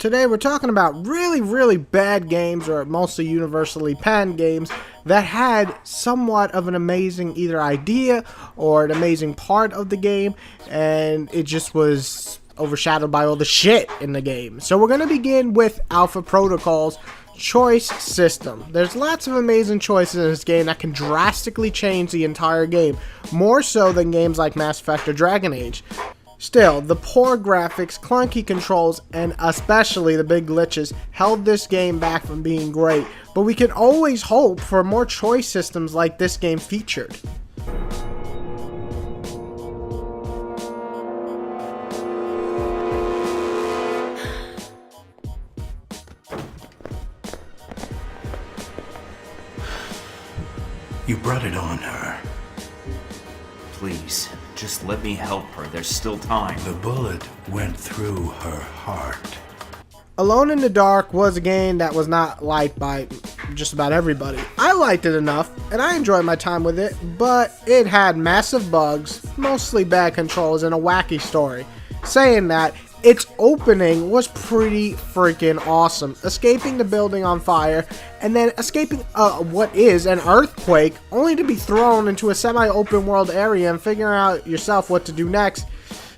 Today we're talking about really bad games, or mostly universally panned games, that had somewhat of an amazing either idea or an amazing part of the game, and it just was overshadowed by all the shit in the game. So we're going to begin with Alpha Protocol's choice system. There's lots of amazing choices in this game that can drastically change the entire game, more so than games like Mass Effect or Dragon Age. Still, the poor graphics, clunky controls, and especially the big glitches held this game back from being great, but we can always hope for more choice systems like this game featured. You brought it on her. Please, just let me help her. There's still time. The bullet went through her heart. Alone in the Dark was a game that was not liked by just about everybody. I liked it enough, and I enjoyed my time with it, but it had massive bugs, mostly bad controls, and a wacky story. Saying that, its opening was pretty freaking awesome. Escaping the building on fire, and then escaping what is an earthquake, only to be thrown into a semi-open world area and figuring out yourself what to do next.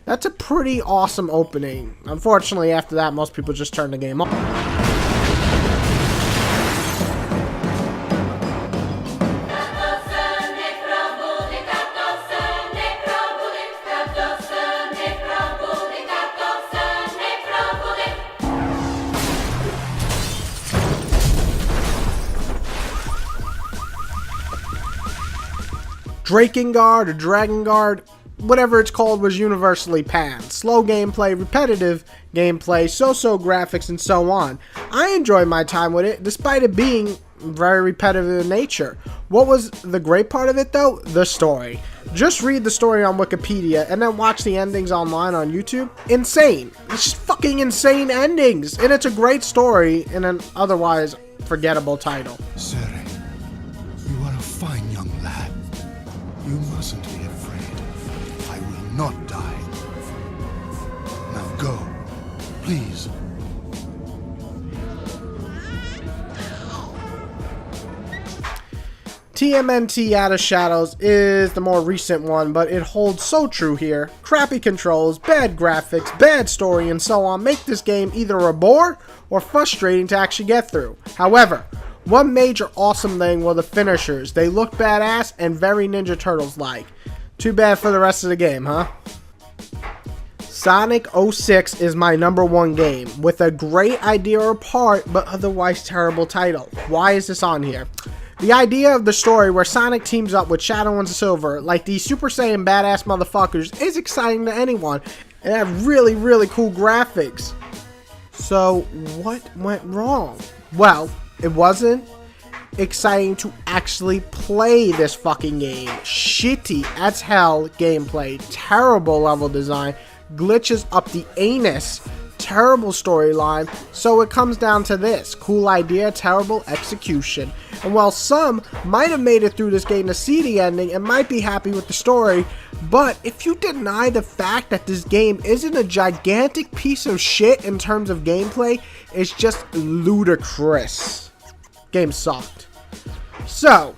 That's a pretty awesome opening. Unfortunately, after that, most people just turn the game off. Drakengard or Dragongard, whatever it's called, was universally panned. Slow gameplay, repetitive gameplay, so-so graphics, and so on. I enjoyed my time with it, despite it being very repetitive in nature. What was the great part of it, though? The story. Just read the story on Wikipedia, and then watch the endings online on YouTube. Insane. It's just fucking insane endings, and it's a great story in an otherwise forgettable title. Sere, you are a fine young lad. You mustn't be afraid. I will not die. Now go, please. TMNT Out of Shadows is the more recent one, but it holds so true here. Crappy controls, bad graphics, bad story, and so on make this game either a bore or frustrating to actually get through. However, one major awesome thing were the finishers. They looked badass and very Ninja Turtles-like. Too bad for the rest of the game, huh? Sonic 06 is my #1 game, with a great idea or part, but otherwise terrible title. Why is this on here? The idea of the story where Sonic teams up with Shadow and Silver, like these Super Saiyan badass motherfuckers, is exciting to anyone, and have really cool graphics. So, what went wrong? Well, it wasn't exciting to actually play this fucking game. Shitty as hell gameplay, terrible level design, glitches up the anus, terrible storyline. So it comes down to this: cool idea, terrible execution. And while some might have made it through this game to see the ending and might be happy with the story, but if you deny the fact that this game isn't a gigantic piece of shit in terms of gameplay, it's just ludicrous. Game sucked. So,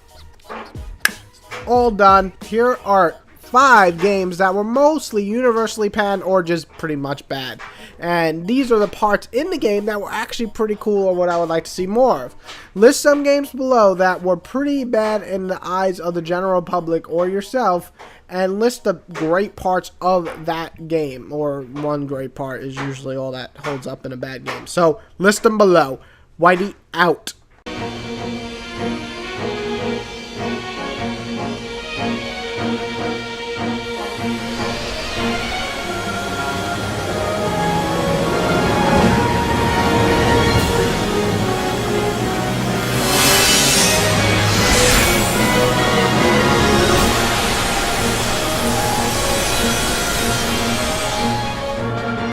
all done. Here are 5 games that were mostly universally panned or just pretty much bad. And these are the parts in the game that were actually pretty cool, or what I would like to see more of. List some games below that were pretty bad in the eyes of the general public or yourself, and list the great parts of that game, or one great part is usually all that holds up in a bad game. So, list them below. Whitey out.